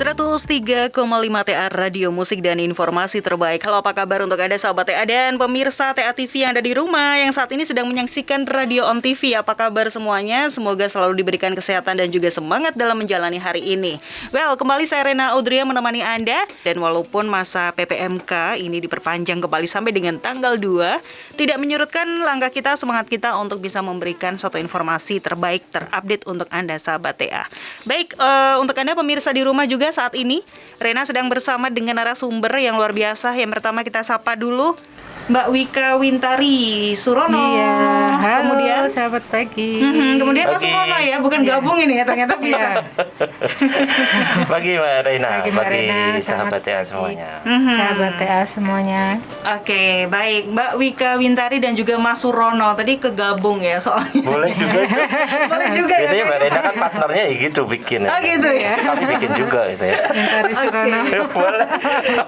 103,5 TA Radio Musik dan Informasi Terbaik. Halo, apa kabar untuk Anda sahabat TA dan pemirsa TA TV yang ada di rumah yang saat ini sedang menyaksikan Radio On TV. Apa kabar semuanya? Semoga selalu diberikan kesehatan dan juga semangat dalam menjalani hari ini. Well, kembali saya Rena Audria menemani Anda. Dan walaupun masa PPMK ini diperpanjang kembali sampai dengan tanggal 2, tidak menyurutkan langkah kita, semangat kita untuk bisa memberikan satu informasi terbaik, terupdate untuk Anda sahabat TA. Baik, untuk Anda pemirsa di rumah juga saat ini Rena sedang bersama dengan narasumber yang luar biasa. Yang pertama kita sapa dulu Mbak Wika Wintari Surono. Iya, halo, kemudian selamat pagi. Kemudian Mas Surono ya, bukan gabung ini ya, ternyata bisa. Pagi Mbak Rena, Pagi sahabat TA semuanya. Sahabat TA semuanya. Oke, baik Mbak Wika Wintari dan juga Mas Surono tadi kegabung ya soalnya. Boleh juga. Boleh juga. Biasanya ya, Mbak Rena kan partnernya ya gitu bikin. Oh gitu ya. Kami bikin juga gitu ya. Wintari Surono. Boleh.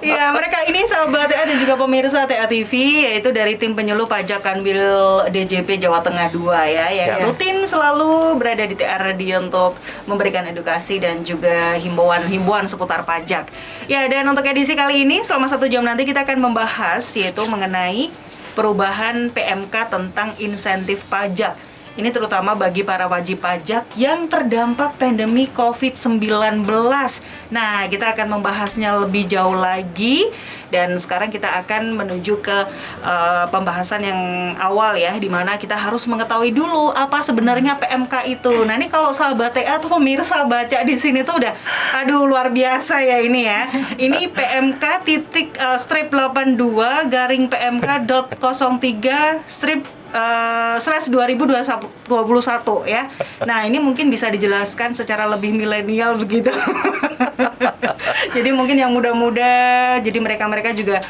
Ya, mereka ini sahabat TA dan juga pemirsa TA TV, yaitu dari tim penyuluh pajak Kanwil DJP Jawa Tengah 2 ya, yang rutin selalu berada di TA Radio untuk memberikan edukasi dan juga himbauan seputar pajak. Ya, dan untuk edisi kali ini selama 1 jam nanti kita akan membahas yaitu mengenai perubahan PMK tentang insentif pajak. Ini terutama bagi para wajib pajak yang terdampak pandemi COVID-19. Nah, kita akan membahasnya lebih jauh lagi. Dan sekarang kita akan menuju ke pembahasan yang awal ya, di mana kita harus mengetahui dulu apa sebenarnya PMK itu. Nah, ini kalau sahabat TA tuh pemirsa baca di sini tuh udah, aduh luar biasa ya ini ya. Ini PMK strip 82 garing PMK.03 strip /2021 ya. Nah, ini mungkin bisa dijelaskan secara lebih milenial begitu. Jadi mungkin yang muda-muda, jadi mereka juga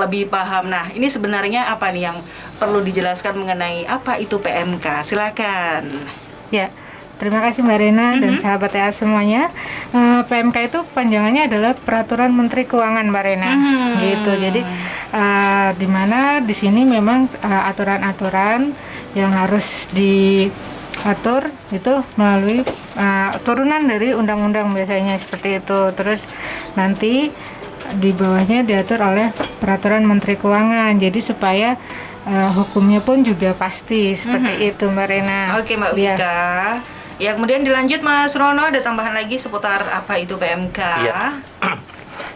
lebih paham. Nah, ini sebenarnya apa nih yang perlu dijelaskan mengenai apa itu PMK? Silakan. Ya, terima kasih Mbak Rena dan sahabat TA semuanya. PMK itu panjangannya adalah Peraturan Menteri Keuangan Mbak Rena. Gitu. Jadi di mana di sini memang aturan-aturan yang harus diatur itu melalui turunan dari undang-undang biasanya seperti itu. Terus nanti di bawahnya diatur oleh Peraturan Menteri Keuangan. Jadi supaya hukumnya pun juga pasti seperti itu Mbak Rena. Oke Mbak Wika. Ya, kemudian dilanjut Mas Rono, ada tambahan lagi seputar apa itu PMK? Ya.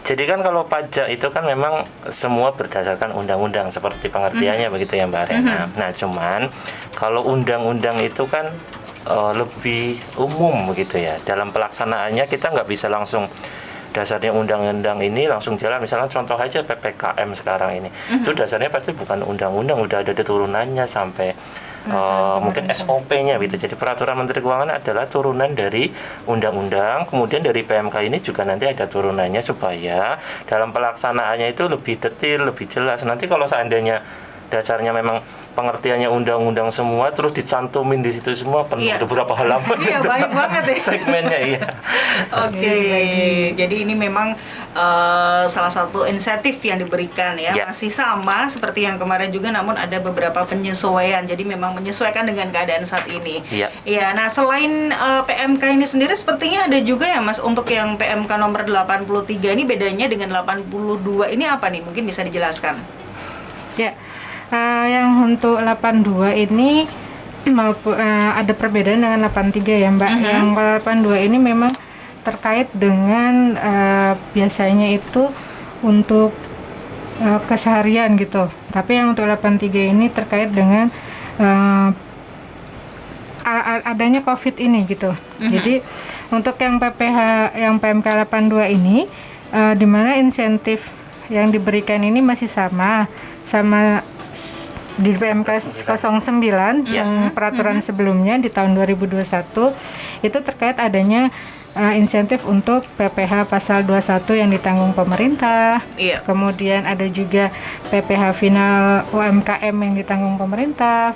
Jadi kan kalau pajak itu kan memang semua berdasarkan undang-undang seperti pengertiannya begitu ya Mbak Rena. Nah, cuman kalau undang-undang itu kan lebih umum begitu ya. Dalam pelaksanaannya kita nggak bisa langsung dasarnya undang-undang ini langsung jalan. Misalnya contoh aja PPKM sekarang ini, itu dasarnya pasti bukan undang-undang, udah ada turunannya sampai mungkin SOP-nya gitu. Jadi Peraturan Menteri Keuangan adalah turunan dari undang-undang, kemudian dari PMK ini juga nanti ada turunannya supaya dalam pelaksanaannya itu lebih detail, lebih jelas. Nanti kalau seandainya dasarnya memang pengertiannya undang-undang semua terus dicantumin di situ semua penuh beberapa halaman. Iya, banyak banget ya segmennya ya. Oke. Jadi ini memang salah satu insentif yang diberikan ya. Masih sama seperti yang kemarin juga, namun ada beberapa penyesuaian. Jadi memang menyesuaikan dengan keadaan saat ini. Iya. Nah, selain PMK ini sendiri sepertinya ada juga ya Mas untuk yang PMK nomor 83 ini, bedanya dengan 82 ini apa nih? Mungkin bisa dijelaskan. Ya. Yang untuk 82 ini ada perbedaan dengan 83 ya Mbak. Yang 82 ini memang terkait dengan biasanya itu untuk keseharian gitu. Tapi yang untuk 83 ini terkait dengan adanya COVID ini gitu. Jadi untuk yang yang PMK 82 ini di mana insentif yang diberikan ini masih sama di PMK 09 yang peraturan sebelumnya di tahun 2021 itu terkait adanya insentif untuk PPh pasal 21 yang ditanggung pemerintah. Kemudian ada juga PPh final UMKM yang ditanggung pemerintah,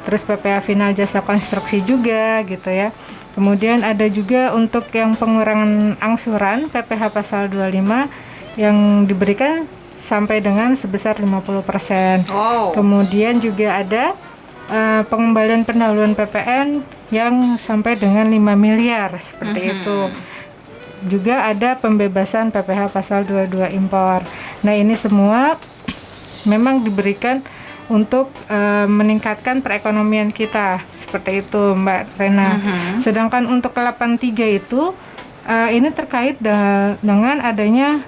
terus PPh final jasa konstruksi juga gitu ya. Kemudian ada juga untuk yang pengurangan angsuran PPh pasal 25 yang diberikan sampai dengan sebesar 50%. Kemudian juga ada pengembalian pendahuluan PPN yang sampai dengan 5 miliar seperti itu. juga ada pembebasan PPh pasal 22 impor. Nah, ini semua memang diberikan untuk meningkatkan perekonomian kita, seperti itu Mbak Rena. Sedangkan untuk 83 itu ini terkait dengan adanya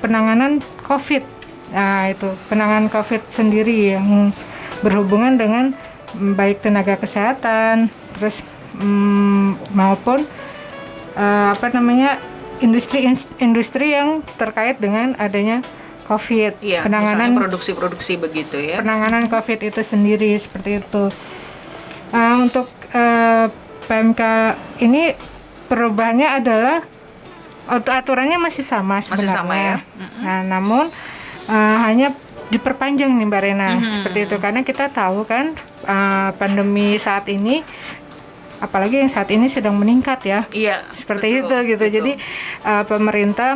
penanganan COVID. Nah, itu penanganan COVID sendiri yang berhubungan dengan baik tenaga kesehatan, terus maupun industri yang terkait dengan adanya COVID, iya, penanganan produksi-produksi begitu ya. Penanganan COVID itu sendiri seperti itu. Untuk PMK ini perubahannya adalah aturannya masih sama sebenarnya. Masih sama ya. Nah, namun hanya diperpanjang nih Mbak Rena, seperti itu, karena kita tahu kan pandemi saat ini, apalagi yang saat ini sedang meningkat ya. Iya. Seperti betul, itu gitu. betul. Jadi pemerintah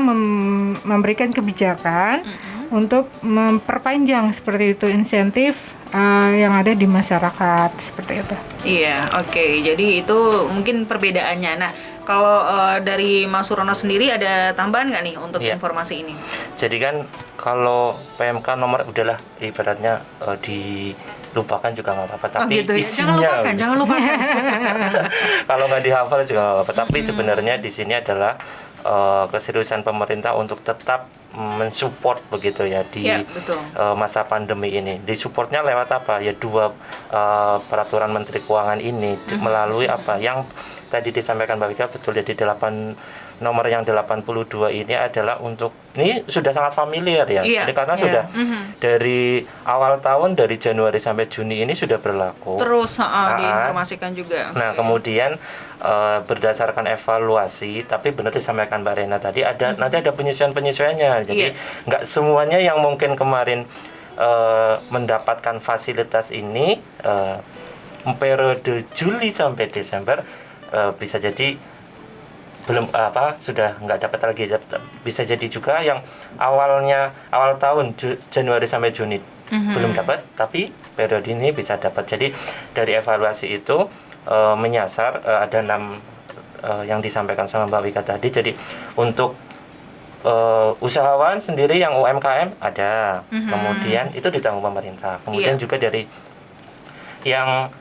memberikan kebijakan untuk memperpanjang seperti itu insentif yang ada di masyarakat, seperti itu. Iya, oke. Jadi itu mungkin perbedaannya. Nah, kalau dari Mas Surono sendiri ada tambahan nggak nih untuk informasi ini? Jadi kan kalau PMK nomor udahlah ibaratnya dilupakan juga nggak apa-apa, tapi gitu ya? isinya Jangan lupakan. kalau nggak dihafal juga nggak apa-apa. Tapi sebenarnya di sini adalah keseriusan pemerintah untuk tetap mensupport begitu ya di masa pandemi ini. Disupportnya lewat apa? Ya dua peraturan Menteri Keuangan ini melalui apa yang tadi disampaikan Mbak Wika, betul ya, di nomor yang 82 ini adalah untuk, ini sudah sangat familiar ya, karena sudah dari awal tahun, dari Januari sampai Juni ini sudah berlaku. Terus diinformasikan juga. Nah, kemudian berdasarkan evaluasi, tapi benar disampaikan Mbak Rena tadi, nanti ada penyesuaian-penyesuaiannya. Jadi nggak semuanya yang mungkin kemarin mendapatkan fasilitas ini periode Juli sampai Desember bisa jadi belum sudah nggak dapat lagi. Bisa jadi juga yang awal tahun Januari sampai Juni belum dapat, tapi periode ini bisa dapat. Jadi dari evaluasi itu menyasar ada 6 yang disampaikan sama Mbak Wika tadi. Jadi untuk usahawan sendiri yang UMKM ada, kemudian itu ditanggung pemerintah. Kemudian juga dari yang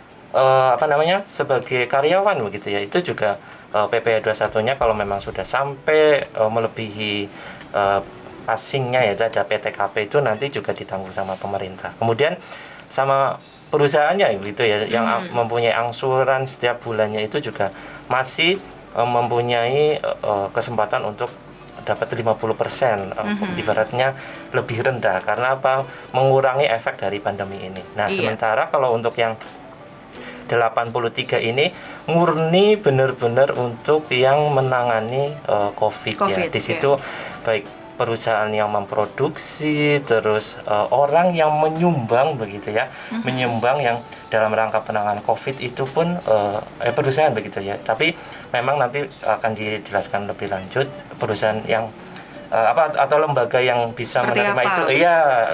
sebagai karyawan begitu ya, itu juga PPh 21-nya kalau memang sudah sampai melebihi passingnya, yaitu ada PTKP, itu nanti juga ditanggung sama pemerintah. Kemudian sama perusahaannya gitu ya, yang mempunyai angsuran setiap bulannya itu juga masih mempunyai kesempatan untuk dapat 50%, ibaratnya lebih rendah, karena apa? Mengurangi efek dari pandemi ini. Nah, sementara kalau untuk yang 83 ini murni benar-benar untuk yang menangani COVID ya. Di situ baik perusahaan yang memproduksi, terus orang yang menyumbang begitu ya, menyumbang yang dalam rangka penanganan COVID itu pun perusahaan begitu ya. Tapi memang nanti akan dijelaskan lebih lanjut perusahaan yang atau lembaga yang bisa menerima itu,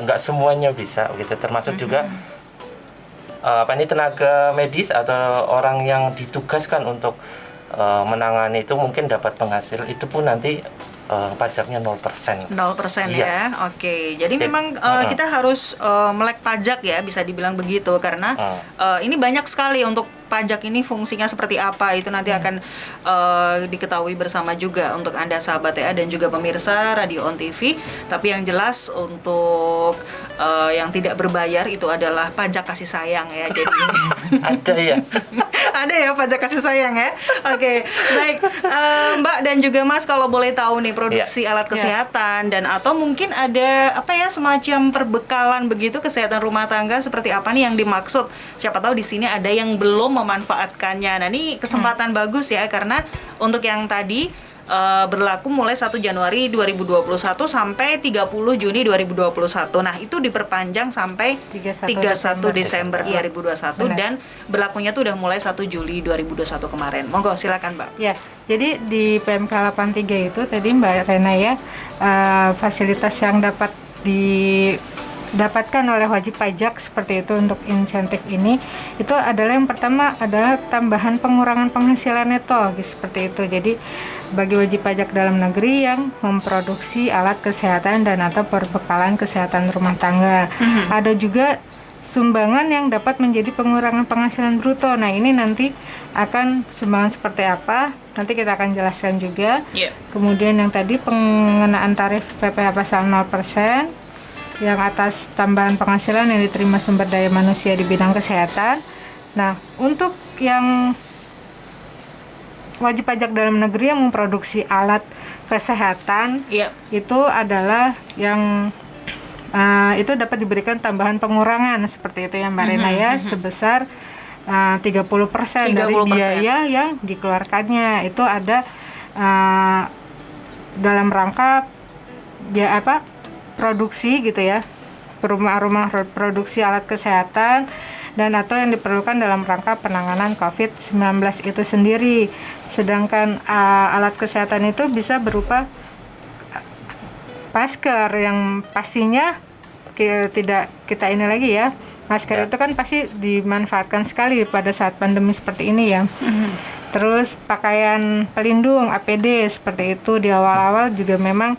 nggak semuanya bisa gitu, termasuk juga ini tenaga medis atau orang yang ditugaskan untuk menangani itu mungkin dapat penghasil, itu pun nanti pajaknya 0%. 0% ya. Oke. Jadi memang kita harus melek pajak ya, bisa dibilang begitu, karena ini banyak sekali untuk pajak ini fungsinya seperti apa, itu nanti akan diketahui bersama juga untuk Anda sahabat TA dan juga pemirsa Radio On TV. Tapi yang jelas untuk yang tidak berbayar itu adalah pajak kasih sayang ya. Jadi ada ya. Ada ya pajak kasih sayang ya. Oke, baik Mbak dan juga Mas, kalau boleh tahu nih produksi alat kesehatan dan atau mungkin ada semacam perbekalan begitu kesehatan rumah tangga seperti apa nih yang dimaksud? Siapa tahu di sini ada yang belum memanfaatkannya. Nah, ini kesempatan bagus ya, karena untuk yang tadi berlaku mulai 1 Januari 2021 sampai 30 Juni 2021. Nah, itu diperpanjang sampai 31 Desember 2021 dan berlakunya tuh udah mulai 1 Juli 2021 kemarin. Monggo silakan, Mbak. Ya, jadi di PMK 83 itu tadi Mbak Rena ya, fasilitas yang dapat didapatkan oleh wajib pajak seperti itu untuk insentif ini, itu adalah yang pertama adalah tambahan pengurangan penghasilan neto seperti itu. Jadi bagi wajib pajak dalam negeri yang memproduksi alat kesehatan dan atau perbekalan kesehatan rumah tangga. Ada juga sumbangan yang dapat menjadi pengurangan penghasilan bruto. Nah, ini nanti akan sumbangan seperti apa? Nanti kita akan jelaskan juga. Kemudian yang tadi pengenaan tarif PPh pasal 0% yang atas tambahan penghasilan yang diterima sumber daya manusia di bidang kesehatan. Nah, untuk yang wajib pajak dalam negeri yang memproduksi alat kesehatan, itu adalah yang itu dapat diberikan tambahan pengurangan seperti itu ya Mbak Rena ya, sebesar 30% dari biaya yang dikeluarkannya. Itu ada dalam rangka produksi gitu ya, rumah produksi alat kesehatan dan atau yang diperlukan dalam rangka penanganan COVID-19 itu sendiri. Sedangkan alat kesehatan itu bisa berupa masker yang pastinya tidak kita ini lagi ya. Masker itu kan pasti dimanfaatkan sekali pada saat pandemi seperti ini ya. Terus pakaian pelindung APD seperti itu di awal-awal juga memang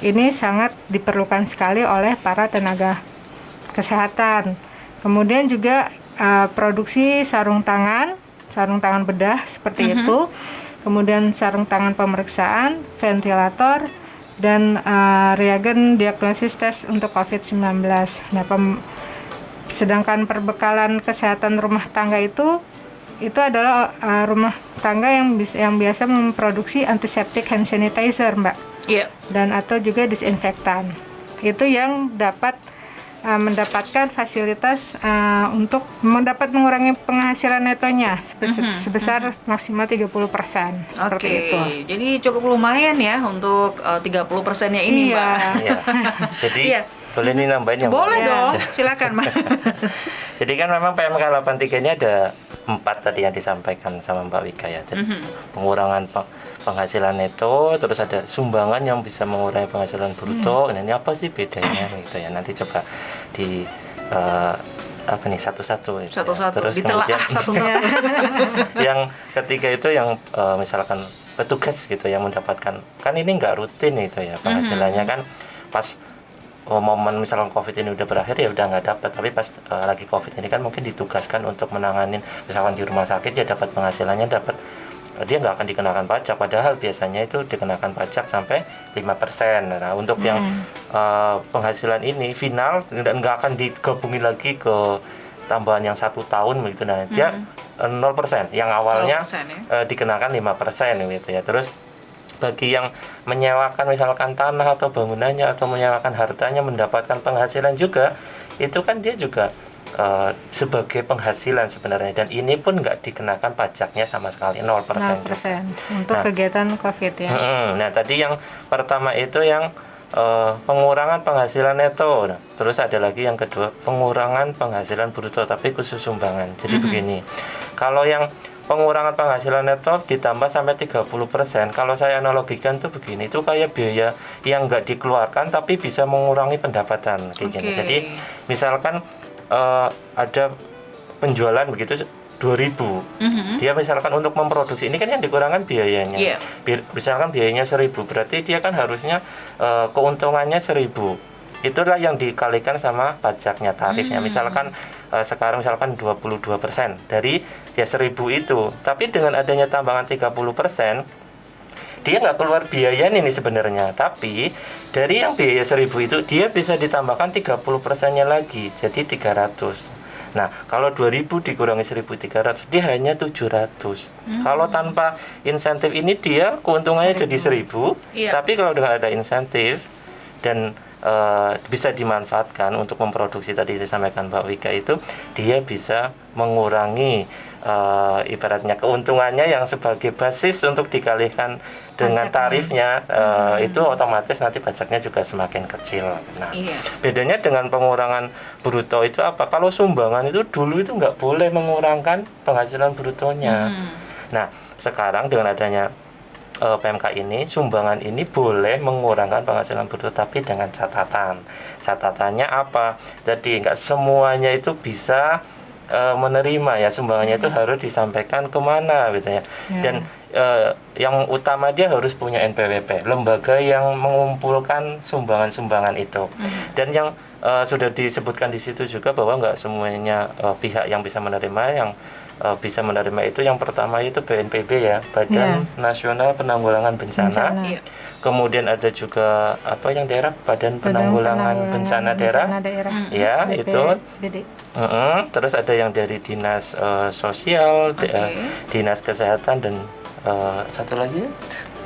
ini sangat diperlukan sekali oleh para tenaga kesehatan. Kemudian juga produksi sarung tangan bedah seperti itu. Kemudian sarung tangan pemeriksaan, ventilator, dan reagen diagnosis tes untuk COVID-19. Nah, sedangkan perbekalan kesehatan rumah tangga itu adalah rumah tangga yang biasa memproduksi antiseptik hand sanitizer, Mbak. Dan atau juga disinfektan. Itu yang dapat mendapatkan fasilitas untuk mendapat mengurangi penghasilan netonya sebesar maksimal 30% seperti itu. Jadi cukup lumayan ya untuk 30%-nya ini, Mbak. Jadi boleh nih nambahin yang boleh dong, silakan Mbak. Jadi kan memang PMK 83 ini ada 4 tadi yang disampaikan sama Mbak Wika ya. Jadi pengurangan penghasilan neto, terus ada sumbangan yang bisa mengurangi penghasilan bruto. Nah, ini apa sih bedanya gitu ya? Nanti coba di satu-satu. Terus kemudian yang ketiga itu yang misalkan petugas gitu yang mendapatkan, kan ini nggak rutin itu ya penghasilannya kan pas momen misalkan COVID ini udah berakhir ya udah nggak dapat, tapi pas lagi COVID ini kan mungkin ditugaskan untuk menanganin misalkan di rumah sakit, dia dapat penghasilannya dia nggak akan dikenakan pajak, padahal biasanya itu dikenakan pajak sampai 5%. Nah, untuk yang penghasilan ini final dan nggak akan digabungin lagi ke tambahan yang 1 tahun begitu. Nah, dia 0%, yang awalnya 0%, ya? Dikenakan 5% gitu ya. Terus bagi yang menyewakan misalkan tanah atau bangunannya atau menyewakan hartanya mendapatkan penghasilan juga, itu kan dia juga sebagai penghasilan sebenarnya, dan ini pun nggak dikenakan pajaknya sama sekali 0%. Untuk kegiatan COVID ya. Nah, tadi yang pertama itu yang pengurangan penghasilan neto. Nah, terus ada lagi yang kedua pengurangan penghasilan bruto tapi khusus sumbangan. Jadi begini, kalau yang pengurangan penghasilan neto ditambah sampai 30%, kalau saya analogikan tuh begini, itu kayak biaya yang nggak dikeluarkan tapi bisa mengurangi pendapatan kayak gini. Jadi misalkan ada penjualan begitu 2.000, dia misalkan untuk memproduksi ini kan yang dikurangkan biayanya. Misalkan biayanya 1.000, berarti dia kan harusnya keuntungannya 1.000. Itulah yang dikalikan sama pajaknya, tarifnya. Misalkan sekarang misalkan 22% dari ya 1.000 itu, tapi dengan adanya tambahan 30%, dia nggak keluar biaya ini sebenarnya, tapi dari yang biaya 1.000 itu dia bisa ditambahkan 30%-nya lagi, jadi 300. Nah, kalau 2.000 dikurangi 1.300, dia hanya 700. Kalau tanpa insentif ini dia keuntungannya jadi 1.000, tapi kalau dengan ada insentif dan bisa dimanfaatkan untuk memproduksi tadi disampaikan Mbak Wika, itu dia bisa mengurangi ibaratnya keuntungannya yang sebagai basis untuk dikalikan dengan tarifnya, itu otomatis nanti pajaknya juga semakin kecil. Nah, bedanya dengan pengurangan bruto itu apa? Kalau sumbangan itu dulu itu nggak boleh mengurangkan penghasilan brutonya. Nah, sekarang dengan adanya PMK ini, sumbangan ini boleh mengurangkan penghasilan bruto, tapi dengan catatan. Catatannya apa? Jadi nggak semuanya itu bisa menerima ya, sumbangannya itu harus disampaikan kemana gitu ya. Dan yang utama dia harus punya NPWP, lembaga yang mengumpulkan sumbangan-sumbangan itu. Dan yang sudah disebutkan di situ juga bahwa nggak semuanya pihak yang bisa menerima. Yang bisa menerima itu yang pertama itu BNPB ya, Badan Nasional Penanggulangan Bencana. Kemudian ada juga apa yang daerah, Badan Penanggulangan Bencana Daerah. Ya, BP, itu. Terus ada yang dari Dinas Sosial, Dinas Kesehatan, dan satu lagi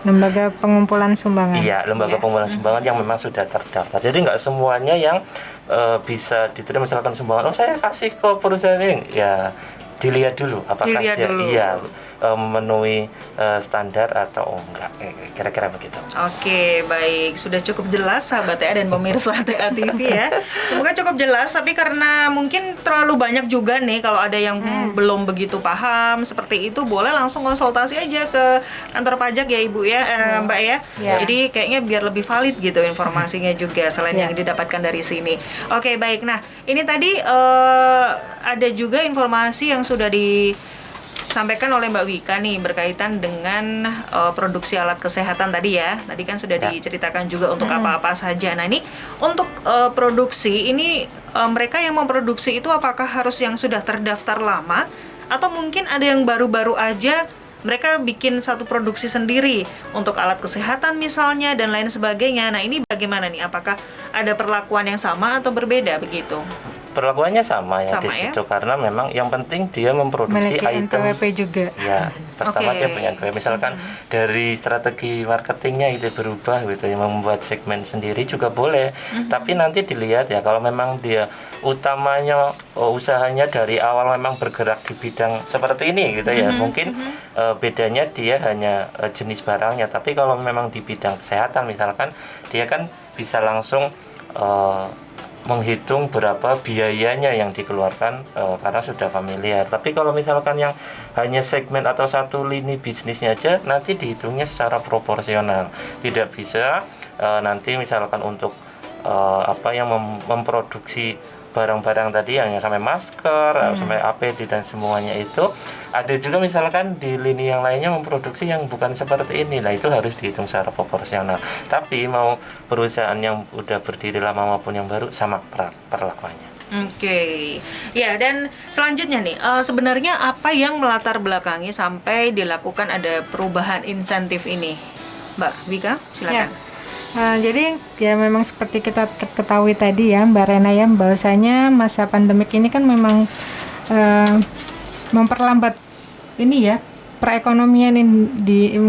lembaga pengumpulan sumbangan. Iya, lembaga pengumpulan sumbangan yang memang sudah terdaftar. Jadi nggak semuanya yang bisa diterima, misalkan sumbangan, saya kasih ke perusahaan ini, ya dilihat dulu apakah dia memenuhi standar atau enggak, kira-kira begitu. Oke, baik, sudah cukup jelas sahabat TA dan pemirsa TA TV ya. Semoga cukup jelas, tapi karena mungkin terlalu banyak juga nih, kalau ada yang belum begitu paham seperti itu, boleh langsung konsultasi aja ke kantor pajak ya Ibu ya, Mbak ya. Jadi kayaknya biar lebih valid gitu informasinya juga selain yang didapatkan dari sini. Oke, baik. Nah, ini tadi ada juga informasi yang sudah disampaikan oleh Mbak Wika nih berkaitan dengan produksi alat kesehatan tadi ya. Tadi kan sudah diceritakan juga untuk apa-apa saja. Nah, ini untuk produksi ini mereka yang memproduksi itu apakah harus yang sudah terdaftar lama atau mungkin ada yang baru-baru aja mereka bikin satu produksi sendiri untuk alat kesehatan misalnya dan lain sebagainya. Nah, ini bagaimana nih? Apakah ada perlakuan yang sama atau berbeda begitu? Perlakuannya sama ya di situ, karena memang yang penting dia memproduksi item NPWP juga. Ya, pertama dia punya NPWP. Misalkan dari strategi marketingnya itu berubah gitu ya, membuat segmen sendiri juga boleh. Tapi nanti dilihat ya, kalau memang dia utamanya usahanya dari awal memang bergerak di bidang seperti ini gitu ya, mungkin bedanya dia hanya jenis barangnya. Tapi kalau memang di bidang kesehatan misalkan, dia kan bisa langsung menghitung berapa biayanya yang dikeluarkan karena sudah familiar. Tapi kalau misalkan yang hanya segmen atau satu lini bisnisnya aja, nanti dihitungnya secara proporsional. Tidak bisa nanti misalkan untuk apa yang memproduksi barang-barang tadi hanya sampai masker, sampai APD dan semuanya itu. Ada juga misalkan di lini yang lainnya memproduksi yang bukan seperti ini. Nah, itu harus dihitung secara proporsional. Tapi mau perusahaan yang udah berdiri lama maupun yang baru sama perlakuannya. Oke. Ya, dan selanjutnya nih, sebenarnya apa yang melatar belakangi sampai dilakukan ada perubahan insentif ini? Mbak Wika, silakan. Jadi ya memang seperti kita ketahui tadi ya Mbak Rena ya, bahwasanya masa pandemik ini kan memang memperlambat ini ya perekonomian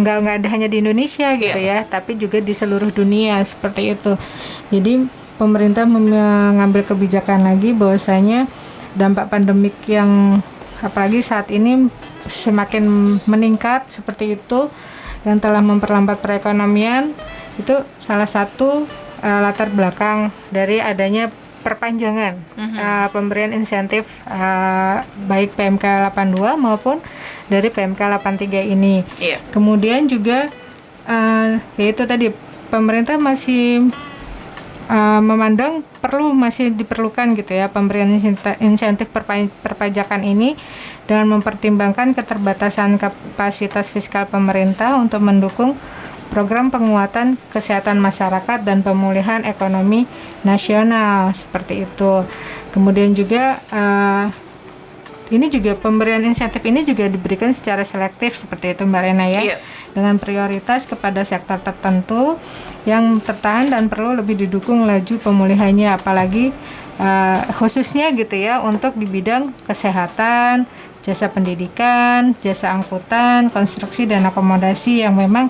nggak ada hanya di Indonesia gitu ya, tapi juga di seluruh dunia seperti itu. Jadi pemerintah mengambil kebijakan lagi bahwasanya dampak pandemik yang apalagi saat ini semakin meningkat seperti itu dan telah memperlambat perekonomian. Itu salah satu latar belakang dari adanya perpanjangan pemberian insentif baik PMK 82 maupun dari PMK 83 ini. Kemudian juga yaitu tadi pemerintah masih memandang masih diperlukan gitu ya pemberian insentif perpajakan ini dengan mempertimbangkan keterbatasan kapasitas fiskal pemerintah untuk mendukung program penguatan kesehatan masyarakat dan pemulihan ekonomi nasional seperti itu. Kemudian juga ini juga pemberian insentif ini juga diberikan secara selektif seperti itu Mbak Rena ya, dengan prioritas kepada sektor tertentu yang tertahan dan perlu lebih didukung laju pemulihannya, apalagi khususnya gitu ya untuk di bidang kesehatan, jasa pendidikan, jasa angkutan, konstruksi dan akomodasi yang memang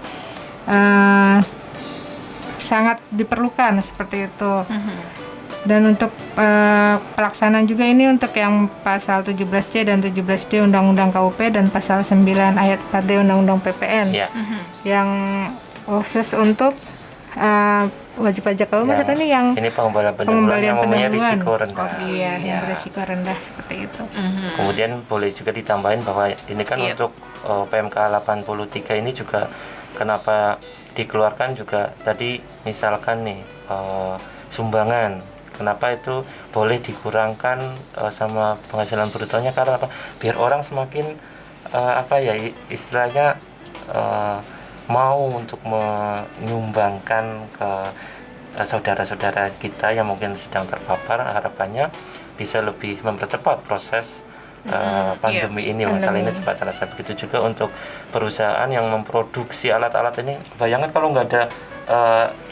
sangat diperlukan seperti itu. Dan untuk pelaksanaan juga ini untuk yang pasal 17C dan 17D Undang-Undang KUP dan pasal 9 ayat 4D Undang-Undang PPN yang khusus untuk wajib pajak kalau Mas Roni yang ini pengembalian pendahuluan yang mempunyai risiko rendah. Iya, yang berisiko rendah seperti itu. Kemudian boleh juga ditambahin bahwa ini kan untuk PMK 83 ini juga kenapa dikeluarkan juga tadi misalkan nih sumbangan, kenapa itu boleh dikurangkan sama penghasilan brutonya karena apa? Biar orang semakin istilahnya mau untuk menyumbangkan ke saudara-saudara kita yang mungkin sedang terpapar, harapannya bisa lebih mempercepat proses pandemi ini, masalah ini cepat selesai. Begitu juga untuk perusahaan yang memproduksi alat-alat ini, bayangkan kalau nggak ada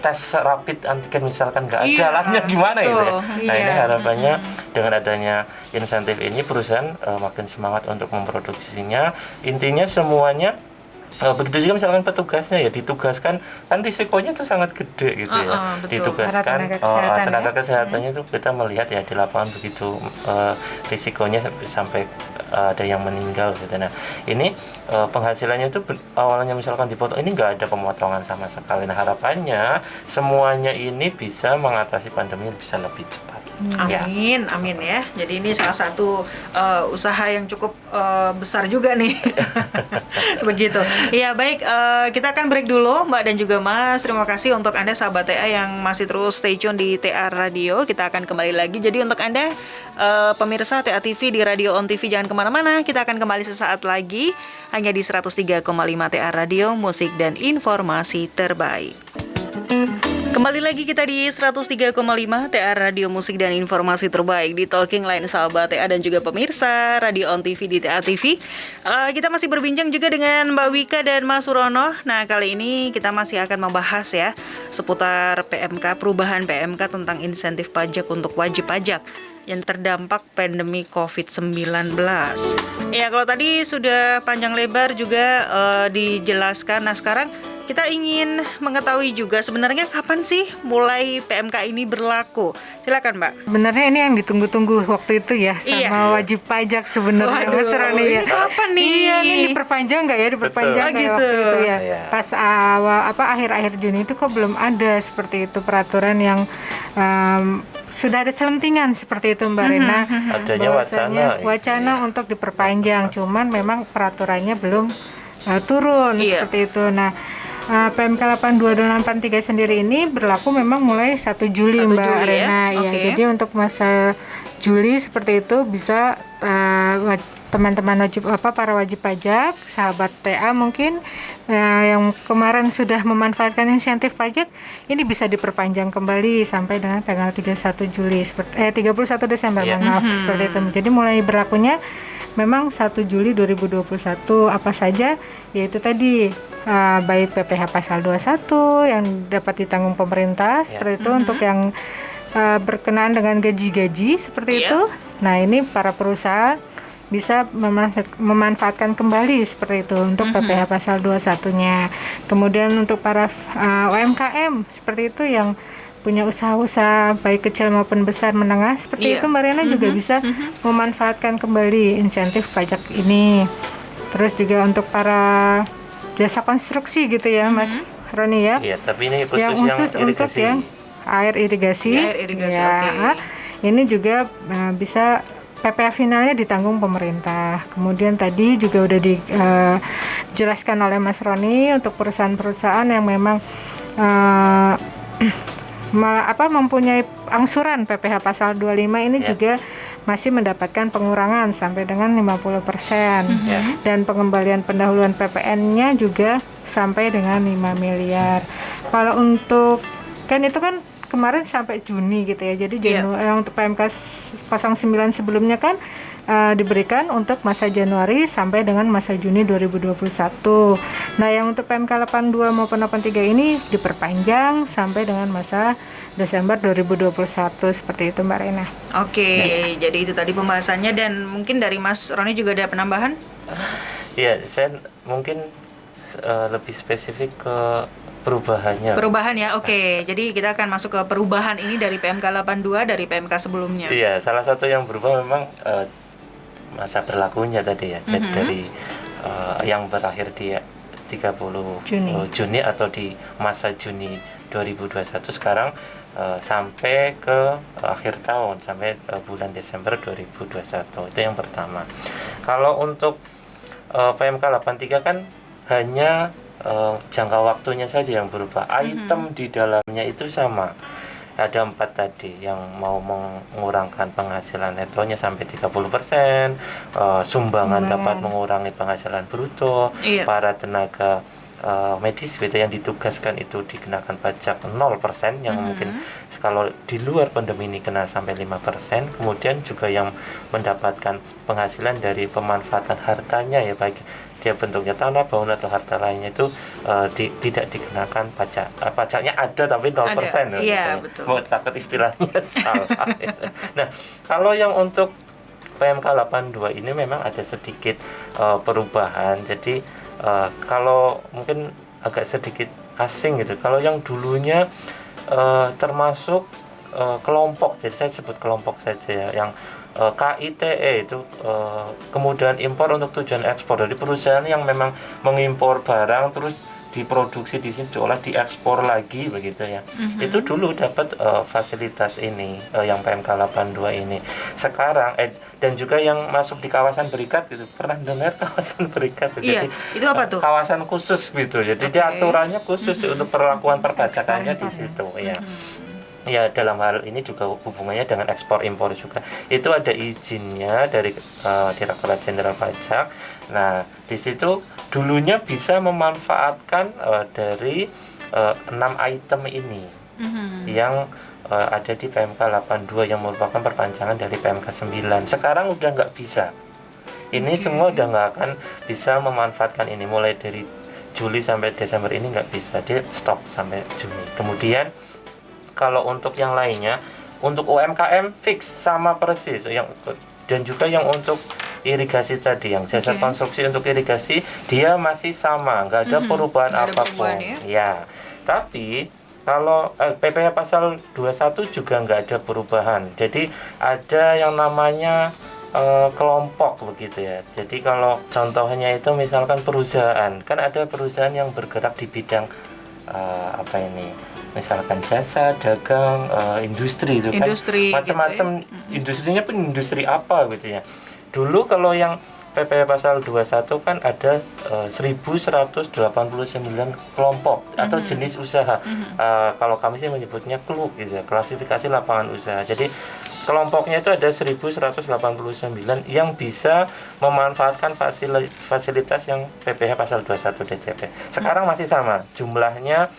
tes rapid antigen misalkan nggak ada alatnya gimana gitu ya. Nah ini harapannya dengan adanya insentif ini perusahaan makin semangat untuk memproduksinya. Intinya semuanya begitu juga misalkan petugasnya ya ditugaskan, kan risikonya itu sangat gede gitu ya. Ditugaskan tenaga kesehatannya itu kita melihat ya di lapangan begitu risikonya sampai ada yang meninggal gitu. Nah ini penghasilannya itu awalnya misalkan dipotong, ini nggak ada pemotongan sama sekali. Nah harapannya semuanya ini bisa mengatasi pandemi bisa lebih cepat. Amin, amin ya. Jadi ini salah satu usaha yang cukup besar juga nih. Begitu. Ya baik, kita akan break dulu Mbak dan juga Mas. Terima kasih untuk Anda sahabat TA yang masih terus stay tune di TA Radio. Kita akan kembali lagi. Jadi untuk Anda pemirsa TA TV di Radio On TV jangan kemana-mana. Kita akan kembali sesaat lagi hanya di 103,5 TA Radio, musik dan informasi terbaik. Kembali lagi kita di 103,5 TA Radio, musik dan informasi terbaik di Talking Line sahabat TA dan juga pemirsa Radio On TV di TA TV. Kita masih berbincang juga dengan Mbak Wika dan Mas Surono. Nah kali ini kita masih akan membahas ya seputar PMK, perubahan PMK tentang insentif pajak untuk wajib pajak yang terdampak pandemi COVID-19. Ya kalau tadi sudah panjang lebar juga dijelaskan. Nah sekarang kita ingin mengetahui juga sebenarnya kapan sih mulai PMK ini berlaku. Silakan Mbak. Sebenarnya ini yang ditunggu-tunggu waktu itu ya sama wajib pajak sebenarnya. Mas Roni ya. Ini kapan nih? Iya, ini diperpanjang nggak ya? Diperpanjang kayak waktu itu ya. Pas akhir-akhir Juni itu kok belum ada seperti itu peraturan yang sudah ada selentingan seperti itu Mbak Rena. Adanya wacana untuk diperpanjang, cuman memang peraturannya belum turun seperti itu. Nah, PMK 82 dan 83 sendiri ini berlaku memang mulai 1 Juli Mbak Rena ya. Jadi untuk masa Juli seperti itu bisa teman-teman para wajib pajak, sahabat TA mungkin yang kemarin sudah memanfaatkan insentif pajak ini bisa diperpanjang kembali sampai dengan tanggal 31 Desember maaf seperti itu. Jadi mulai berlakunya memang 1 Juli 2021 apa saja yaitu tadi baik PPh pasal 21 yang dapat ditanggung pemerintah seperti itu untuk yang berkenaan dengan gaji-gaji seperti itu. Nah, ini para perusahaan bisa memanfaatkan kembali seperti itu untuk PPh pasal 21-nya. Kemudian untuk para UMKM seperti itu yang punya usaha-usaha baik kecil maupun besar menengah seperti itu Mbak Riana juga bisa memanfaatkan kembali insentif pajak ini. Terus juga untuk para jasa konstruksi gitu ya Mas Roni ya. Iya, tapi ini khusus untuk yang air irigasi. Ini juga bisa PPh finalnya ditanggung pemerintah. Kemudian tadi juga udah dijelaskan oleh Mas Roni untuk perusahaan-perusahaan yang memang mempunyai angsuran PPh pasal 25 ini juga masih mendapatkan pengurangan sampai dengan 50%. Dan pengembalian pendahuluan PPN-nya juga sampai dengan 5 miliar. Kalau untuk kan itu kan kemarin sampai Juni gitu ya. Jadi untuk PMK 09 sebelumnya kan diberikan untuk masa Januari sampai dengan masa Juni 2021. Nah, yang untuk PMK 82 maupun 83 ini diperpanjang sampai dengan masa Desember 2021 seperti itu Mbak Rena. Jadi itu tadi pembahasannya dan mungkin dari Mas Roni juga ada penambahan? Iya, saya mungkin lebih spesifik ke perubahannya. Perubahan ya, Jadi kita akan masuk ke perubahan ini dari PMK 82 dari PMK sebelumnya. Iya, salah satu yang berubah memang masa berlakunya tadi ya. Jadi dari yang berakhir di 30 Juni atau di masa Juni 2021 sekarang sampai ke akhir tahun, sampai bulan Desember 2021. Itu yang pertama. Kalau untuk PMK 83 kan hanya jangka waktunya saja yang berubah. Item di dalamnya itu sama. Ada 4 tadi yang mau mengurangkan penghasilan netonya sampai 30%, sumbangan dapat mengurangi penghasilan bruto, para tenaga medis gitu yang ditugaskan itu dikenakan pajak 0%, yang mungkin kalau di luar pandemi ini kena sampai 5%. Kemudian juga yang mendapatkan penghasilan dari pemanfaatan hartanya ya, baik dia bentuknya tanah, bangunan atau harta lainnya itu tidak dikenakan pajak. Pajaknya ada tapi 0%. Iya, betul. Mau takut istilahnya salah. Nah, kalau yang untuk PMK 82 ini memang ada sedikit perubahan. Jadi kalau mungkin agak sedikit asing gitu. Kalau yang dulunya termasuk kelompok, jadi saya sebut kelompok saja ya, yang KITE itu kemudahan impor untuk tujuan ekspor dari perusahaan yang memang mengimpor barang terus diproduksi di sini diolah diekspor lagi begitu ya. Itu dulu dapat fasilitas ini yang PMK 82 ini. Sekarang dan juga yang masuk di kawasan berikat gitu. Pernah dengar kawasan berikat? Iya, jadi itu apa tuh? Kawasan khusus gitu. Jadi dia aturannya khusus untuk perlakuan perpajakannya di situ ya. Ya, dalam hal ini juga hubungannya dengan ekspor impor juga. Itu ada izinnya dari Direktorat Jenderal Pajak. Nah, di situ dulunya bisa memanfaatkan dari 6 item ini yang ada di PMK 82 yang merupakan perpanjangan dari PMK 9. Sekarang udah nggak bisa. Ini semua udah nggak akan bisa memanfaatkan ini. Mulai dari Juli sampai Desember ini nggak bisa. Dia stop sampai Juni. Kemudian kalau untuk yang lainnya, untuk UMKM fix sama persis dan juga yang untuk irigasi tadi, yang jasa konstruksi untuk irigasi dia masih sama, nggak ada perubahan apapun. Ya, tapi kalau PPh pasal 21 juga nggak ada perubahan. Jadi ada yang namanya kelompok begitu ya. Jadi kalau contohnya itu misalkan perusahaan, kan ada perusahaan yang bergerak di bidang misalkan jasa, dagang, industri itu kan macam-macam gitu ya. Industrinya pun industri apa gitu ya. Dulu kalau yang PPh pasal 21 kan ada 1189 kelompok atau jenis usaha. Kalau kami sih menyebutnya KLU gitu ya, klasifikasi lapangan usaha. Jadi kelompoknya itu ada 1189 yang bisa memanfaatkan fasilitas yang PPh pasal 21 DJP. Sekarang masih sama jumlahnya.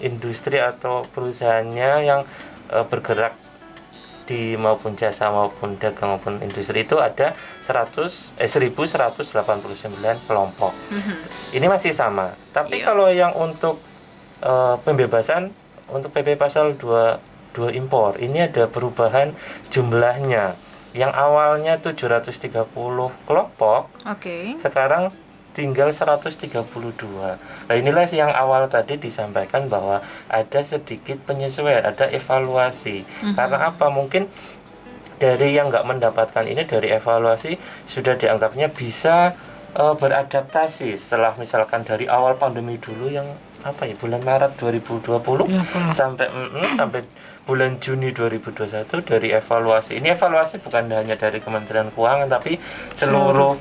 Industri atau perusahaannya yang bergerak di maupun jasa maupun dagang maupun industri itu ada 1189 kelompok. Ini masih sama. Tapi kalau yang untuk pembebasan untuk PP pasal 22 impor ini ada perubahan jumlahnya. Yang awalnya 730 kelompok. Sekarang tinggal 132. Nah, inilah yang awal tadi disampaikan bahwa ada sedikit penyesuaian, ada evaluasi. Karena apa? Mungkin dari yang nggak mendapatkan ini, dari evaluasi sudah dianggapnya bisa beradaptasi setelah misalkan dari awal pandemi dulu yang bulan Maret 2020 sampai bulan Juni 2021 dari evaluasi. Ini evaluasi bukan hanya dari Kementerian Keuangan tapi seluruh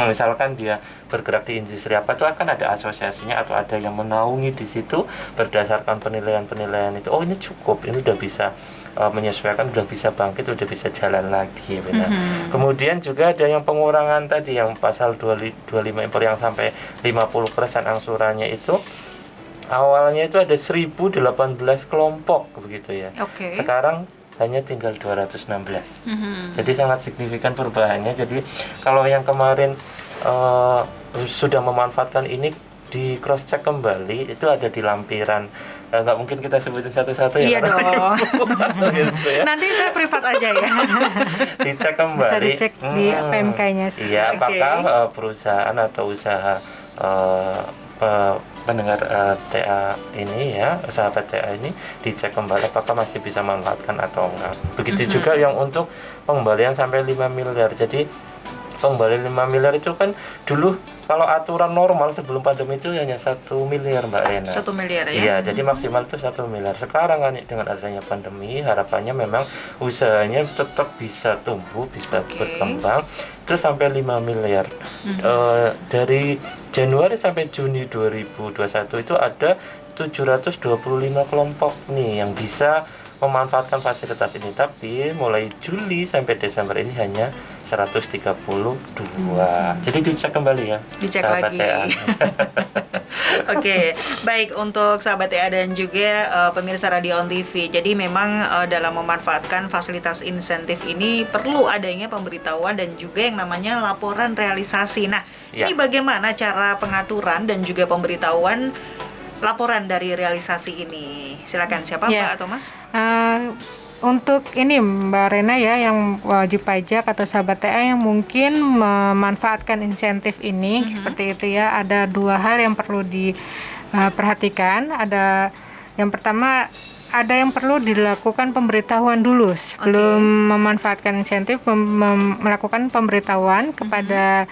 misalkan dia bergerak di industri apa itu akan ada asosiasinya atau ada yang menaungi di situ berdasarkan penilaian-penilaian itu. Oh, ini cukup, ini udah bisa menyesuaikan, udah bisa bangkit, udah bisa jalan lagi. Kemudian juga ada yang pengurangan tadi yang pasal 25 impor yang sampai 50% angsurannya itu. Awalnya itu ada 1018 kelompok begitu ya. Sekarang hanya tinggal 216. Jadi sangat signifikan perubahannya. Jadi kalau yang kemarin sudah memanfaatkan ini di cross check kembali itu ada di lampiran. Nggak mungkin kita sebutin satu-satu ya. Iya dong. Gitu ya. Nanti saya privat aja ya. Dicek kembali. Bisa dicek di PMK-nya. Iya, apakah perusahaan atau usaha pendengar TA ini ya, sahabat TA ini dicek kembali apakah masih bisa memanfaatkan atau enggak. Begitu juga yang untuk pengembalian sampai 5 miliar. Jadi pengembalian 5 miliar itu kan dulu kalau aturan normal sebelum pandemi itu hanya 1 miliar Mbak Rena. 1 miliar ya? Iya, jadi maksimal itu 1 miliar. Sekarang kan dengan adanya pandemi, harapannya memang usahanya tetap bisa tumbuh, bisa berkembang, terus sampai 5 miliar. Dari Januari sampai Juni 2021 itu ada 725 kelompok nih yang bisa memanfaatkan fasilitas ini, tapi mulai Juli sampai Desember ini hanya 132. Jadi dicek kembali ya. Dicek lagi. Oke, baik untuk sahabat TA dan juga pemirsa Radio On TV. Jadi memang dalam memanfaatkan fasilitas insentif ini perlu adanya pemberitahuan dan juga yang namanya laporan realisasi. Nah, ini bagaimana cara pengaturan dan juga pemberitahuan laporan dari realisasi ini? Silakan siapa Mbak atau Mas? Untuk ini Mbak Rena ya, yang wajib pajak atau sahabat TA yang mungkin memanfaatkan insentif ini seperti itu ya, ada 2 hal yang perlu diperhatikan. Ada yang pertama, ada yang perlu dilakukan pemberitahuan dulu sebelum memanfaatkan insentif, melakukan pemberitahuan kepada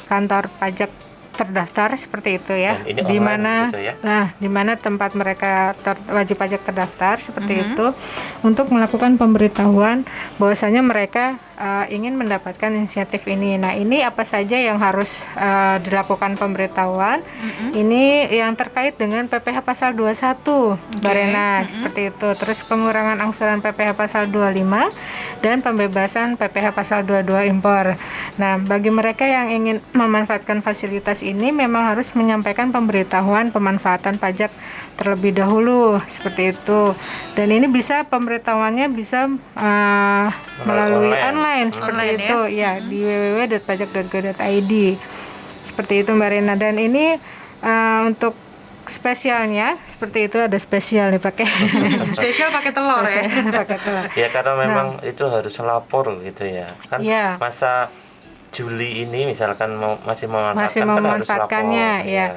kantor pajak terdaftar seperti itu ya, di mana gitu ya? Di mana tempat mereka wajib pajak terdaftar seperti itu, untuk melakukan pemberitahuan bahwasanya mereka ingin mendapatkan insentif ini. Nah, ini apa saja yang harus dilakukan pemberitahuan? Ini yang terkait dengan PPh pasal 21 Mbak Rena, seperti itu. Terus pengurangan angsuran PPh pasal 25 dan pembebasan PPh pasal 22 impor. Nah, bagi mereka yang ingin memanfaatkan fasilitas ini memang harus menyampaikan pemberitahuan pemanfaatan pajak terlebih dahulu seperti itu. Dan ini bisa pemberitahuannya bisa melalui online seperti itu ya, di www.pajak.go.id seperti itu Mbak Rena. Dan ini untuk spesialnya seperti itu, ada spesial nih pakai spesial pakai telur ya. Pakai telur. Ya karena memang itu harus lapor gitu ya. Kan masa Juli ini misalkan masih memanfaatkannya ya.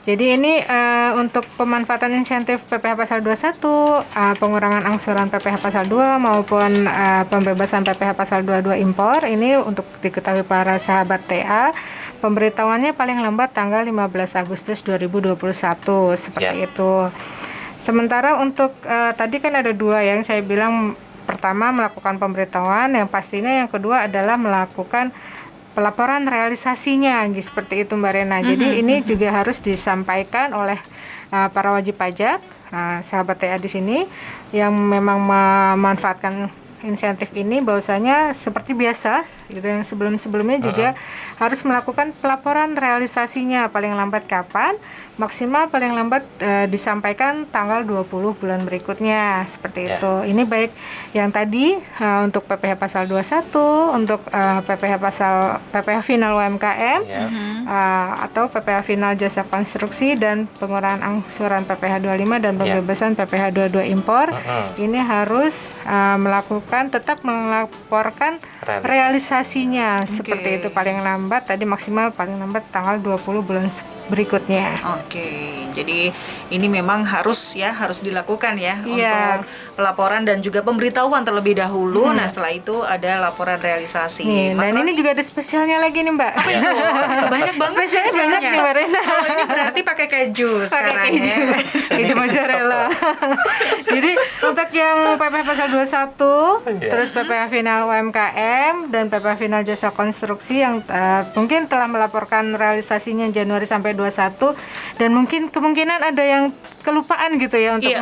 Jadi ini untuk pemanfaatan insentif PPh pasal 21, pengurangan angsuran PPh pasal 2 maupun pembebasan PPh pasal 22 impor, ini untuk diketahui para sahabat TA, pemberitahuannya paling lambat tanggal 15 Agustus 2021 seperti itu. Sementara untuk tadi kan ada 2 yang saya bilang, pertama melakukan pemberitahuan, yang pastinya yang kedua adalah melakukan pelaporan realisasinya seperti itu Mbak Rena. Jadi ini juga harus disampaikan oleh para wajib pajak, sahabat TA di sini yang memang memanfaatkan insentif ini, bahwasanya seperti biasa gitu, yang sebelum-sebelumnya juga harus melakukan pelaporan realisasinya paling lambat kapan, maksimal paling lambat disampaikan tanggal 20 bulan berikutnya seperti itu. Ini baik yang tadi untuk PPh pasal 21, untuk PPh final UMKM atau PPh final jasa konstruksi dan pengurangan angsuran PPh 25 dan pembebasan PPh 22 impor. Ini harus tetap melaporkan realisasinya seperti itu paling lambat tadi, maksimal paling lambat tanggal 20 bulan berikutnya. Jadi ini memang harus dilakukan ya untuk pelaporan dan juga pemberitahuan terlebih dahulu. Nah, setelah itu ada laporan realisasi. Dan ini juga ada spesialnya lagi nih Mbak. Apa itu? Banyak banget spesialnya. Banyak nih Mbak Rena. Kalau ini berarti pakai keju sekarang ya. Keju mozzarella. Jadi untuk yang PPh pasal 21, terus PPh final UMKM dan PPh final jasa konstruksi yang mungkin telah melaporkan realisasinya Januari sampai 21, dan mungkin kemungkinan ada yang kelupaan gitu ya untuk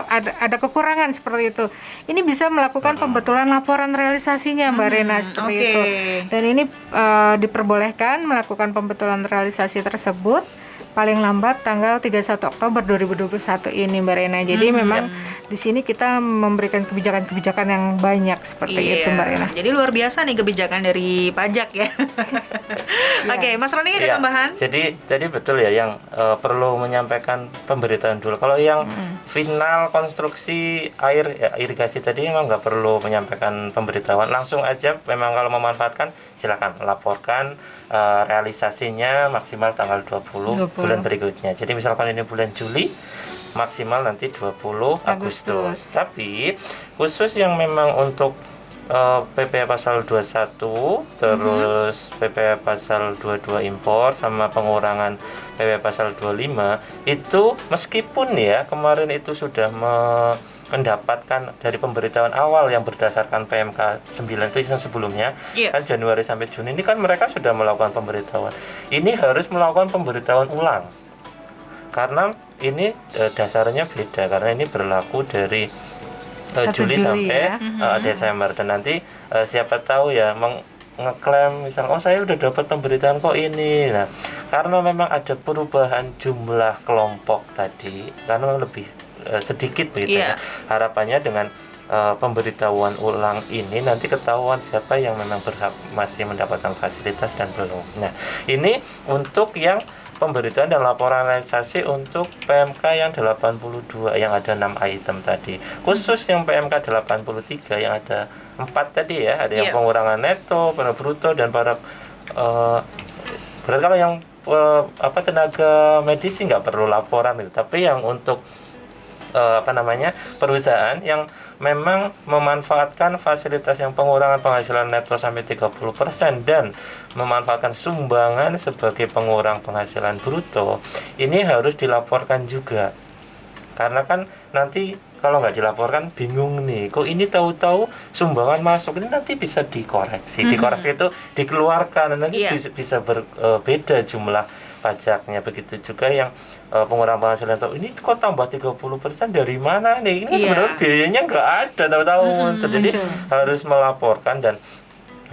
ada kekurangan seperti itu. Ini bisa melakukan pembetulan laporan realisasinya Mbak Rena seperti itu. Dan ini diperbolehkan melakukan pembetulan realisasi tersebut paling lambat tanggal 31 Oktober 2021 ini Mbak Rena. Jadi memang di sini kita memberikan kebijakan-kebijakan yang banyak seperti itu Mbak Rena. Jadi luar biasa nih kebijakan dari pajak ya. Oke, Mas Roni ada tambahan? Jadi betul ya, yang perlu menyampaikan pemberitaan dulu. Kalau yang final konstruksi air irigasi tadi memang nggak perlu menyampaikan pemberitahuan, langsung aja memang kalau memanfaatkan silakan laporkan realisasinya maksimal tanggal 20 bulan berikutnya. Jadi misalkan ini bulan Juli, maksimal nanti 20 Agustus. Tapi khusus yang memang untuk PPh pasal 21, terus PPh pasal 22 impor sama pengurangan PPh pasal 25 itu meskipun ya kemarin itu sudah mendapatkan dari pemberitahuan awal yang berdasarkan PMK 9 itu yang sebelumnya kan Januari sampai Juni ini kan mereka sudah melakukan pemberitahuan. Ini harus melakukan pemberitahuan ulang. Karena ini dasarnya beda karena ini berlaku dari Juli sampai Desember dan nanti siapa tahu ya ngeklaim misal saya udah dapat pemberitaan kok ini. Nah, karena memang ada perubahan jumlah kelompok tadi karena lebih sedikit begitu ya. Harapannya dengan pemberitahuan ulang ini nanti ketahuan siapa yang memang berhak masih mendapatkan fasilitas dan belum. Nah, ini untuk yang pemberitaan dan laporan realisasi untuk PMK yang 82 yang ada 6 item tadi. Khusus yang PMK 83 yang ada 4 tadi ya, ada yang pengurangan neto, pada bruto dan pada berarti kalau yang tenaga medis sih nggak perlu laporan gitu. Tapi yang untuk perusahaan yang memang memanfaatkan fasilitas yang pengurangan penghasilan neto sampai 30% dan memanfaatkan sumbangan sebagai pengurang penghasilan bruto, ini harus dilaporkan juga. Karena kan nanti kalau nggak dilaporkan bingung nih, kok ini tahu-tahu sumbangan masuk, ini nanti bisa dikoreksi. Dikoreksi itu dikeluarkan, nanti bisa berbeda jumlah pajaknya. Begitu juga yang pengurangan penghasilan neto, ini kok tambah 30% dari mana nih? Ini sebenarnya biayanya nggak ada, tahu-tahu muncul. Jadi harus melaporkan dan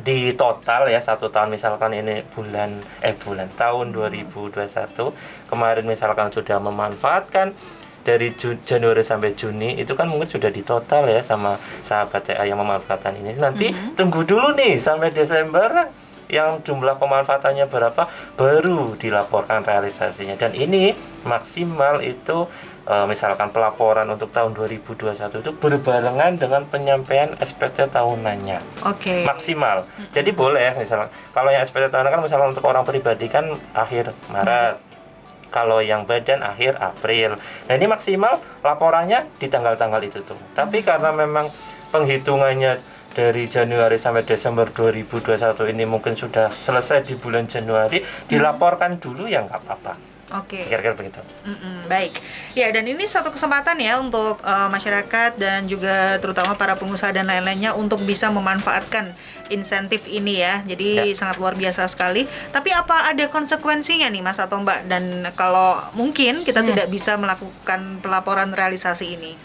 di total ya 1 tahun misalkan ini bulan tahun 2021 kemarin misalkan sudah memanfaatkan dari Januari sampai Juni itu kan mungkin sudah di total ya sama sahabat TA yang memanfaatkan ini. Nanti tunggu dulu nih sampai Desember yang jumlah pemanfaatannya berapa baru dilaporkan realisasinya dan ini maksimal itu misalkan pelaporan untuk tahun 2021 itu berbarengan dengan penyampaian SPT tahunannya. Maksimal. Jadi boleh misalnya kalau yang SPT tahunan kan misalnya untuk orang pribadi kan akhir Maret. Kalau yang badan akhir April. Nah ini maksimal laporannya di tanggal-tanggal itu tuh. Tapi karena memang penghitungannya dari Januari sampai Desember 2021 ini mungkin sudah selesai di bulan Januari, dilaporkan dulu ya nggak apa-apa. Kira-kira begitu. Baik. Ya, dan ini satu kesempatan ya untuk masyarakat dan juga terutama para pengusaha dan lain-lainnya untuk bisa memanfaatkan insentif ini ya. Jadi sangat luar biasa sekali. Tapi apa ada konsekuensinya nih Mas atau Mbak? Dan kalau mungkin kita tidak bisa melakukan pelaporan realisasi ini?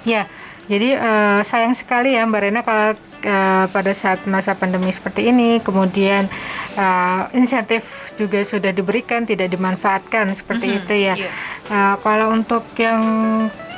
Ya. Jadi sayang sekali ya Mbak Rena kalau pada saat masa pandemi seperti ini kemudian insentif juga sudah diberikan tidak dimanfaatkan seperti itu ya. Kalau untuk yang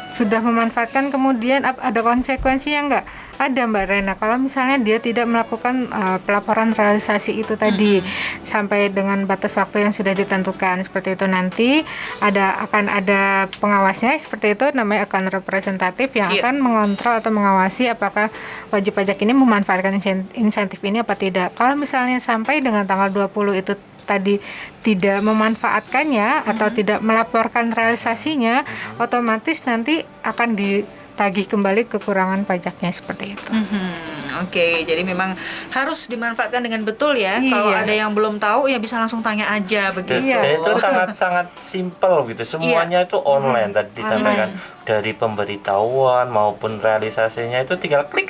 sudah memanfaatkan kemudian ada konsekuensinya enggak? Ada Mbak Rena, kalau misalnya dia tidak melakukan pelaporan realisasi itu tadi sampai dengan batas waktu yang sudah ditentukan seperti itu, nanti akan ada pengawasnya seperti itu, namanya akun representatif yang akan mengontrol atau mengawasi apakah wajib pajak ini memanfaatkan insentif ini apa tidak. Kalau misalnya sampai dengan tanggal 20 itu tadi tidak memanfaatkannya atau tidak melaporkan realisasinya, otomatis nanti akan ditagih kembali kekurangan pajaknya seperti itu. Jadi memang harus dimanfaatkan dengan betul ya. Kalau ada yang belum tahu ya bisa langsung tanya aja begitu. Itu sangat simpel gitu. Semuanya itu online tadi disampaikan dari pemberitahuan maupun realisasinya itu tinggal klik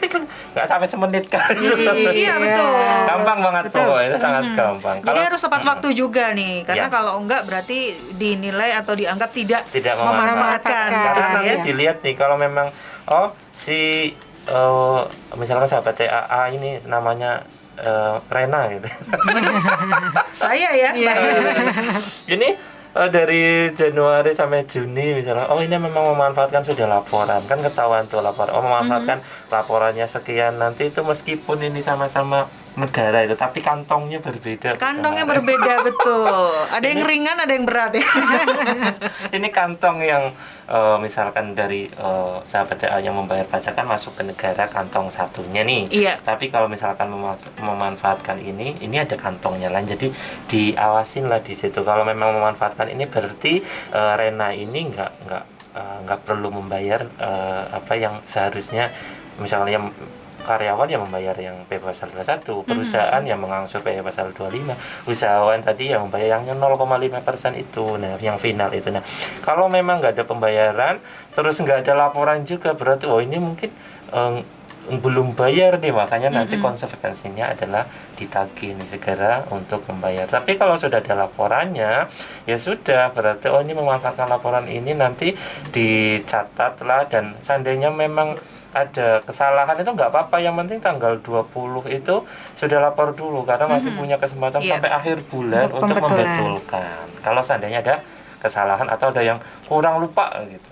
nggak sampai semenit kan itu. Betul. Gampang banget pokoknya itu sangat gampang. Jadi harus tepat waktu juga nih karena kalau enggak berarti dinilai atau dianggap tidak memanfaatkan. Karena nanti dilihat nih kalau memang misalkan sahabat TAA ini namanya Rena gitu. Saya ya. Ini dari Januari sampai Juni misalnya, ini memang memanfaatkan sudah laporan, kan ketahuan tuh laporan. Memanfaatkan laporannya sekian, nanti itu meskipun ini sama-sama negara itu, tapi kantongnya berbeda. Kantongnya berbeda betul. Ada yang ringan, ada yang berat ya. Ini kantong yang misalkan dari sahabat TA yang membayar pajak kan masuk ke negara kantong satunya nih. Tapi kalau misalkan memanfaatkan ini ada kantongnya lain. Jadi diawasin lah di situ. Kalau memang memanfaatkan ini berarti Rena ini nggak perlu membayar apa yang seharusnya misalnya karyawan yang membayar yang PP pasal 21, perusahaan yang mengangsur PP pasal 25, usahawan tadi yang membayar yang 0,5% itu, nah yang final itu. Nah kalau memang nggak ada pembayaran, terus nggak ada laporan juga, berarti oh ini mungkin belum bayar nih, makanya nanti konsekuensinya adalah ditagih nih segera untuk membayar. Tapi kalau sudah ada laporannya, ya sudah, berarti oh ini memanfaatkan laporan ini, nanti dicatatlah, dan seandainya memang ada kesalahan itu nggak apa-apa, yang penting tanggal 20 itu sudah lapor dulu, karena masih punya kesempatan sampai akhir bulan untuk membetulkan kalau seandainya ada kesalahan atau ada yang kurang lupa gitu.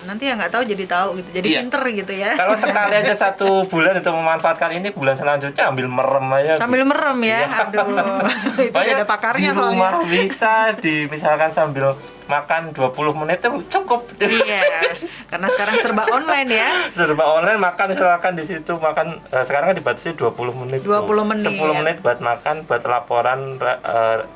Nanti ya nggak tahu jadi tahu gitu, jadi pinter gitu ya. Kalau sekali aja 1 bulan itu memanfaatkan ini, bulan selanjutnya ambil merem aja. Sambil merem ya, aduh. Itu ada pakarnya di soalnya. rumah bisa misalkan sambil makan 20 menit itu cukup. Iya, karena sekarang serba online ya. Serba online, makan silakan di situ makan. Sekarang kan dibatasi 20 menit. 20 menit. 10 menit buat makan, buat laporan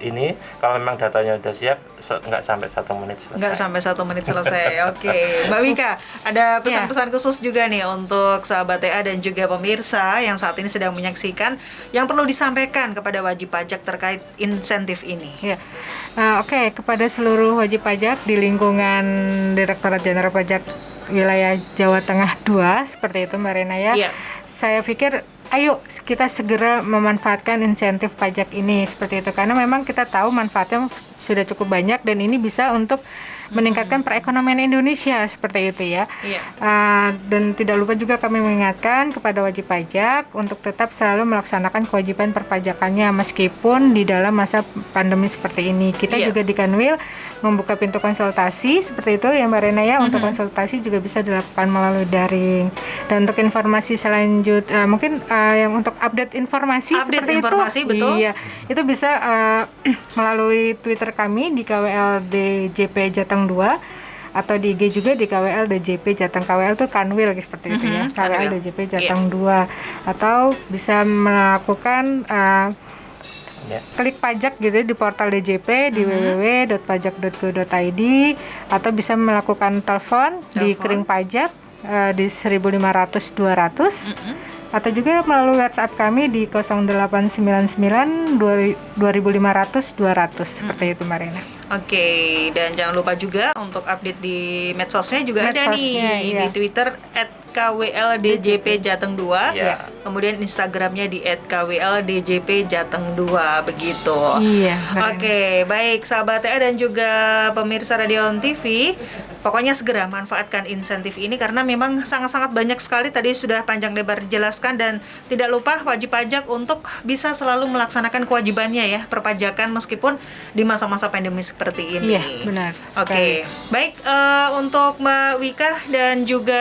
ini. Kalau memang datanya udah siap, nggak sampai 1 menit selesai. Nggak sampai 1 menit selesai. Oke, Mbak Wika, ada pesan-pesan khusus juga nih untuk sahabat TA dan juga pemirsa yang saat ini sedang menyaksikan yang perlu disampaikan kepada wajib pajak terkait insentif ini. Ya, oke, kepada seluruh wajib pajak di lingkungan Direktorat Jenderal Pajak Wilayah Jawa Tengah 2 seperti itu Mbak Rena ya. Iya. Saya pikir ayo kita segera memanfaatkan insentif pajak ini seperti itu, karena memang kita tahu manfaatnya sudah cukup banyak dan ini bisa untuk meningkatkan perekonomian Indonesia seperti itu ya. Iya. Dan tidak lupa juga kami mengingatkan kepada wajib pajak untuk tetap selalu melaksanakan kewajiban perpajakannya meskipun di dalam masa pandemi seperti ini. Kita juga di Kanwil membuka pintu konsultasi seperti itu ya Mbak Rena ya. Untuk konsultasi juga bisa dilakukan melalui daring. Dan untuk informasi selanjutnya mungkin yang untuk update informasi seperti informasi, itu, betul. iya, itu bisa melalui Twitter kami di KWLDJP Jateng 2 atau di IG juga di KWLDJP Jateng. KWL itu Kanwil seperti itu ya. KWLDJP Jateng 2 atau bisa melakukan klik pajak gitu di portal DJP di www.pajak.go.id atau bisa melakukan telepon di Kering Pajak di 1.500 200 atau juga melalui WhatsApp kami di 0899 2500 200 seperti itu Mbak Rena. Oke, dan jangan lupa juga untuk update di medsosnya juga ada nih, di Twitter @KWLDJP Jateng 2, kemudian Instagramnya di @KWLDJP Jateng 2 begitu. Iya. Oke, baik sahabat TA dan juga pemirsa Radion TV, pokoknya segera manfaatkan insentif ini karena memang sangat-sangat banyak sekali, tadi sudah panjang lebar dijelaskan, dan tidak lupa wajib pajak untuk bisa selalu melaksanakan kewajibannya ya, perpajakan meskipun di masa-masa pandemi seperti ini. Iya, benar. Oke, baik untuk Mbak Wika dan juga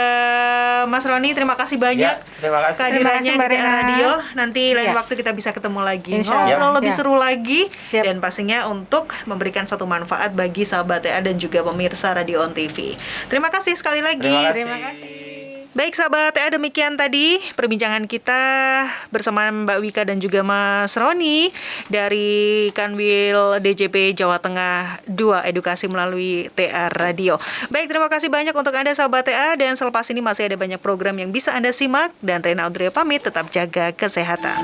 Mas Roni, terima kasih banyak terima kasih. kehadirannya Terima kasih, Mbak di Rena. radio. Nanti lain waktu kita bisa ketemu lagi, Insya ngobrol Allah. lebih seru lagi, Siap. dan pastinya untuk memberikan satu manfaat bagi sahabat TA dan juga pemirsa Radio On TV. Terima kasih sekali lagi. Terima kasih. Baik sahabat TA, demikian tadi perbincangan kita bersama Mbak Wika dan juga Mas Roni dari Kanwil DJP Jawa Tengah 2 Edukasi melalui TA Radio. Baik, terima kasih banyak untuk Anda sahabat TA, dan selepas ini masih ada banyak program yang bisa Anda simak, dan Rena Audrey pamit, tetap jaga kesehatan.